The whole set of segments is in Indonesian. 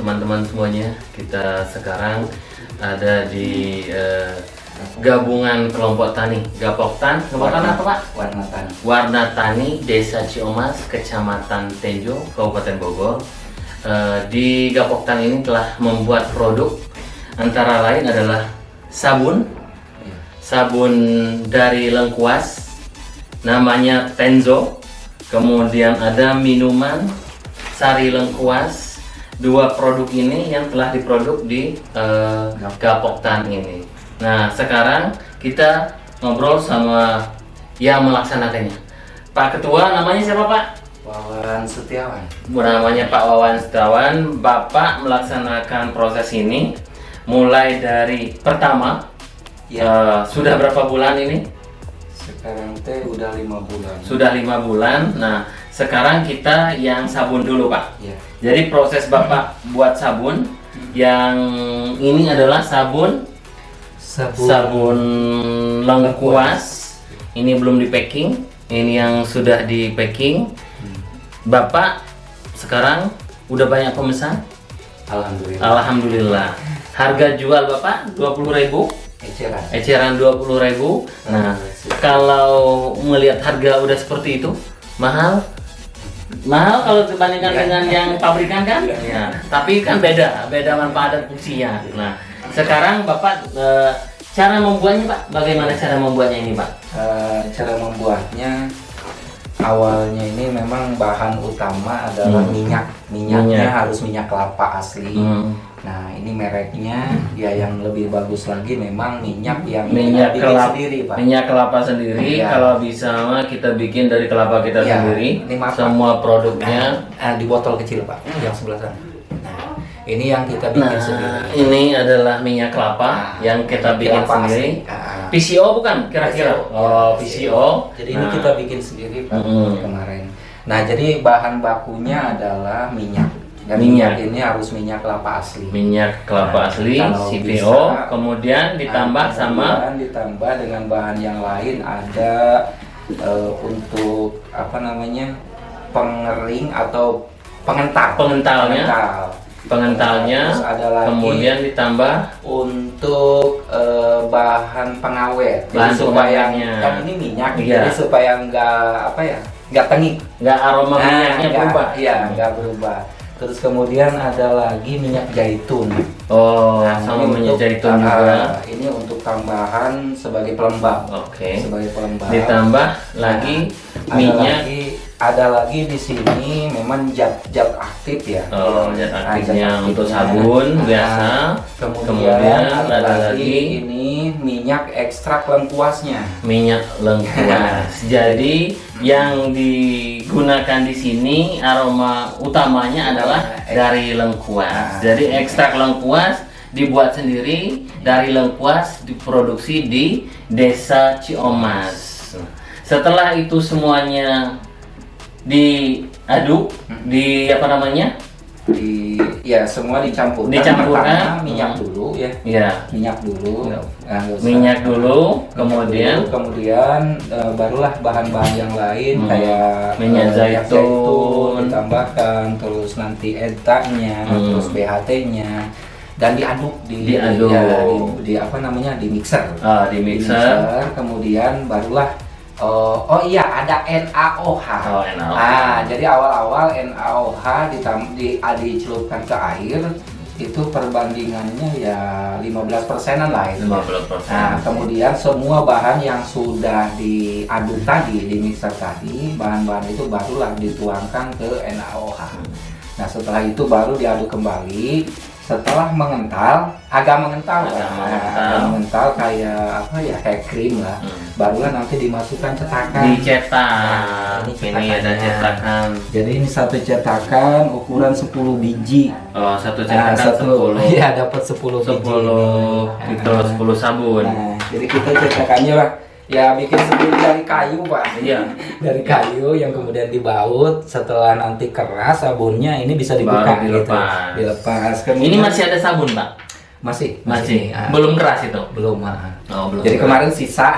teman-teman semuanya. Kita sekarang ada di gabungan kelompok tani Gapoktan. Kelompok apa Pak? Warna Tani. Warna Tani, Desa Ciomas, Kecamatan Tenjo, Kabupaten Bogor. Di Gapoktan ini telah membuat produk antara lain adalah sabun dari lengkuas, namanya Tenzo. Kemudian ada minuman sari lengkuas. Dua produk ini yang telah diproduk di Gapoktan ini. Nah, sekarang kita ngobrol sama yang melaksanakannya. Pak Ketua, namanya siapa Pak? Wawan Setiawan. Namanya Pak Wawan Setiawan. Bapak melaksanakan proses ini mulai dari pertama. Sudah berapa bulan ini? Sekarang teh udah 5 bulan. Sudah 5 bulan. Nah, sekarang kita yang sabun dulu Pak. Ya. Jadi proses Bapak buat sabun, yang ini adalah sabun lengkuas. Ini belum di packing. Ini yang sudah di packing. Bapak sekarang udah banyak pemesan? Alhamdulillah. Alhamdulillah. Harga jual Bapak 20.000? Eceran 20.000. Nah, kalau melihat harga udah seperti itu, mahal kalau dibandingkan dengan yang pabrikan kan? Ya. Tapi kan beda manfaat dan fungsinya. Nah, sekarang Bapak cara membuatnya Pak, bagaimana cara membuatnya ini Pak? Cara membuatnya awalnya ini memang bahan utama adalah minyaknya harus minyak kelapa asli. Nah, ini mereknya ya yang lebih bagus lagi memang minyak yang kelapa sendiri Pak. Minyak kelapa sendiri. Ya. Kalau bisa kita bikin dari kelapa kita sendiri. Ini semua produknya di botol kecil Pak, yang sebelah sana. Nah, ini yang kita bikin sendiri. Ini adalah minyak kelapa yang kita bikin sendiri. PCO bukan kira-kira? PCO. Jadi ini kita bikin sendiri Pak kemarin. Nah, jadi bahan bakunya adalah minyak. Dan minyak ini harus minyak kelapa asli. Minyak kelapa asli, CPO, kemudian ditambah ditambah dengan bahan yang lain ada untuk pengering atau pengentalnya. Terus ada lagi kemudian ditambah untuk bahan pengawet. Bahan supaya kan ini minyak, jadi supaya nggak tengik, nggak aroma minyaknya berubah. Iya, nggak berubah. Terus kemudian ada lagi minyak zaitun. Sama minyak zaitun juga. Ini untuk tambahan sebagai pelembab. Sebagai pelembab. Ditambah lagi minyak. Ada lagi di sini memang zat aktif ya. Zat aktifnya untuk sabun biasa. Kemudian ada lagi ini minyak ekstrak lengkuasnya. Minyak lengkuas. Jadi yang digunakan di sini aroma utamanya adalah dari lengkuas. Jadi ekstrak lengkuas dibuat sendiri dari lengkuas, diproduksi di Desa Ciomas. Setelah itu semuanya diaduk, semua dicampurkan. Dicampurkan minyak dulu ya. Minyak dulu, kemudian barulah bahan-bahan yang lain kayak minyak zaitun ditambahkan, terus nanti ETA-nya, terus BHT-nya, dan diaduk di mixer. Di mixer, kemudian barulah ada NaOH. Jadi awal-awal NaOH dicelupkan ke air, itu perbandingannya ya 15%-an lah itu. 15%. Nah, kemudian semua bahan yang sudah diaduk tadi di mixer tadi, bahan-bahan itu barulah dituangkan ke NaOH. Nah, setelah itu baru diaduk kembali. Setelah agak mengental kayak krim lah, barulah nanti dimasukkan cetakan. Dicetak. Ini ada cetakan. Jadi ini satu cetakan ukuran 10 biji. Satu cetakan 10. Iya, dapat 10 biji. 10 sabun. Nah, jadi kita cetakannya lah ya bikin sendiri dari kayu Pak. Iya. Dari kayu yang kemudian dibaut. Setelah nanti keras sabunnya, ini bisa dibuka dilepas. Kemudian, ini masih ada sabun Pak? Masih. Belum keras itu? Belum. Belum. Jadi kemarin sisa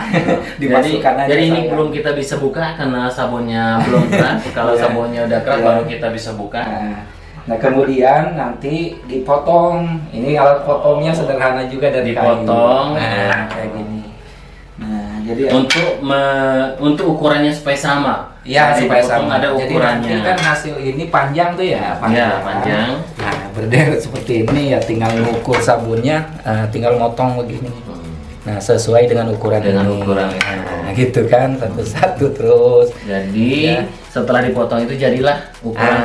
dimasukkan aja. Jadi ini belum kita bisa buka karena sabunnya belum keras. Kalau sabunnya udah keras baru kita bisa buka. Nah kemudian nanti dipotong. Ini alat potongnya sederhana juga dari Dipotong. kayu. Nah kayak gini. Nah jadi untuk ukurannya supaya sama. ya Jadi supaya dipotong sama. ada Jadi ukurannya. nanti kan hasil ini panjang tuh ya, panjang. Nah berderet seperti ini ya, tinggal mengukur sabunnya, tinggal motong begini. Nah sesuai dengan ukuran ini. Nah gitu kan, satu-satu terus. Jadi Ya. setelah dipotong itu jadilah ukuran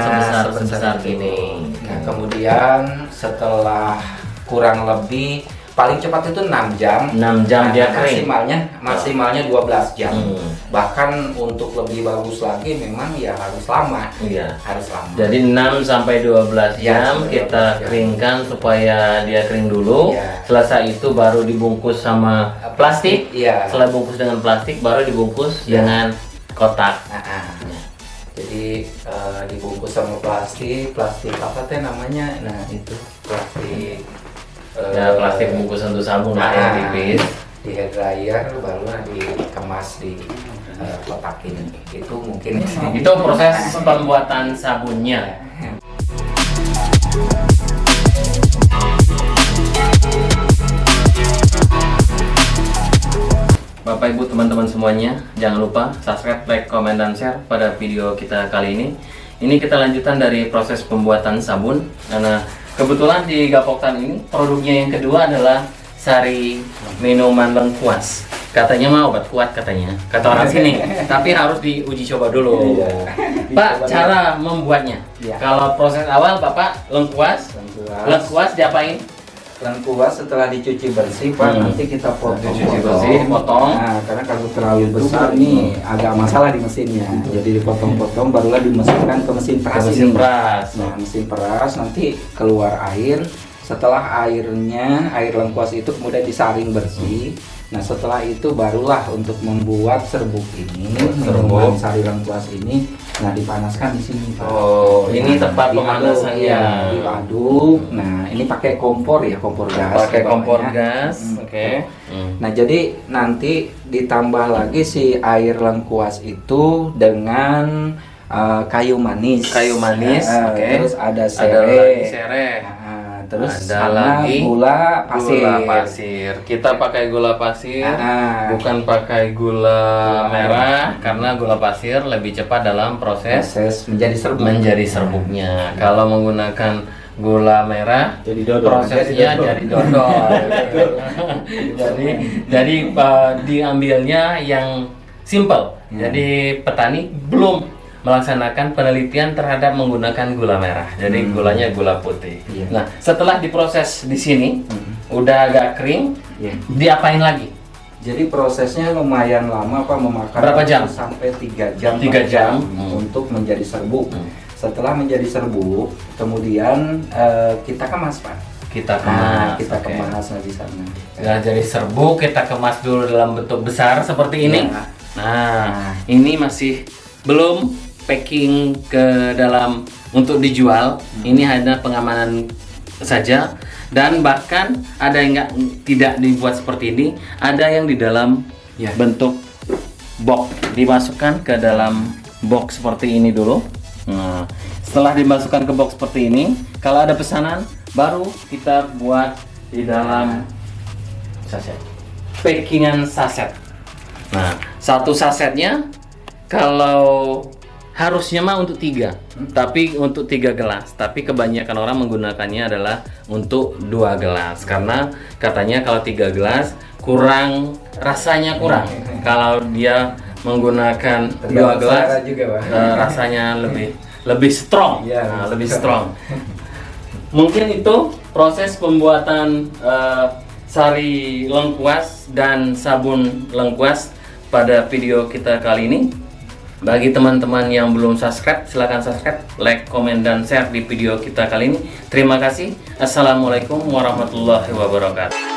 sebesar itu. ini. Nah kemudian setelah kurang lebih paling cepat itu 6 jam. 6 jam dia kering. Maksimalnya 12 jam. Hmm. Bahkan untuk lebih bagus lagi memang ya harus lama. Iya. Harus lama. Jadi 6 sampai 12 Ya, jam sampai kita 12 jam. keringkan supaya dia kering dulu. Ya. Selesai itu baru dibungkus sama plastik. Iya. Setelah bungkus dengan plastik baru dibungkus Ya. dengan kotak. Jadi dibungkus sama plastik apa teh namanya? Nah itu plastik. Ya, plastik bungkusan untuk sabun yang tipis. Di hair dryer baru dikemas di kotakin. Itu mungkin Itu proses pembuatan sabunnya. Bapak Ibu teman-teman semuanya, jangan lupa subscribe, like, komen, dan share pada video kita kali ini. Ini kita lanjutan dari proses pembuatan sabun. Karena kebetulan di Gapoktan ini produknya yang kedua adalah sari minuman lengkuas. Katanya mah obat kuat katanya, kata orang sini. Tapi harus diuji coba dulu. Iya. Pak, cara membuatnya. Iya. Kalau proses awal Bapak lengkuas diapain? Lengkuas setelah dicuci bersih Pak, nanti kita potong. Dicuci bersih, dipotong. Nah, karena kalau terlalu besar nih agak masalah di mesinnya. Jadi dipotong-potong barulah dimasukkan ke mesin peras. Mesin ini. peras. Nah, mesin peras nanti keluar air. Setelah air lengkuas itu kemudian disaring bersih. Nah, setelah itu barulah untuk membuat serbuk ini, minuman sari lengkuas ini. Nah, dipanaskan di sini, Pak. Oh, ini tempat pemanasannya. Ya, diaduk. Nah, ini pakai kompor ya, kompor gas. Pakai kompor bawahnya. gas. Oke. Nah, jadi nanti ditambah lagi si air lengkuas itu dengan kayu manis. Kayu manis. Oke. Terus ada Ada serai. lagi serai. Terus Ada sama lagi gula pasir. Gula pasir. Kita pakai gula pasir, bukan pakai gula Gula merah, karena gula pasir lebih cepat dalam proses menjadi serbuk. serbuknya. Kalau menggunakan gula merah, Jadi dodol. prosesnya jadi dodol. jadi diambilnya yang simple. Jadi petani belum melaksanakan penelitian terhadap menggunakan gula merah. Jadi gulanya gula putih. Iya. Nah, setelah diproses di sini, udah agak kering, Iya. diapain lagi? Jadi prosesnya lumayan lama Pak, memakan Berapa jam? Sampai 3 jam. 3 Pak, jam. Untuk menjadi serbuk. Setelah menjadi serbuk, kemudian kita kemas Pak. Kita kemas. Kita Oke. kemas di sana. Nah, jadi serbuk kita kemas dulu dalam bentuk besar seperti ini. Ya. Nah, ini masih belum packing ke dalam untuk dijual. Ini hanya pengamanan saja, dan bahkan ada yang tidak dibuat seperti ini, ada yang di dalam Ya. bentuk box, dimasukkan ke dalam box seperti ini dulu. Nah, setelah dimasukkan ke box seperti ini, kalau ada pesanan baru kita buat di dalam saset, packingan saset. Nah, satu sasetnya kalau harusnya mah untuk 3, tapi untuk 3 gelas. Tapi kebanyakan orang menggunakannya adalah untuk 2 gelas, karena katanya kalau 3 gelas kurang, rasanya kurang. Kalau dia menggunakan 2 gelas, juga, Pak. rasanya lebih strong. Iya, Nah, lebih strong. Mungkin itu proses pembuatan sari lengkuas dan sabun lengkuas pada video kita kali ini. Bagi teman-teman yang belum subscribe, silahkan subscribe, like, komen, dan share di video kita kali ini. Terima kasih. Assalamualaikum warahmatullahi wabarakatuh.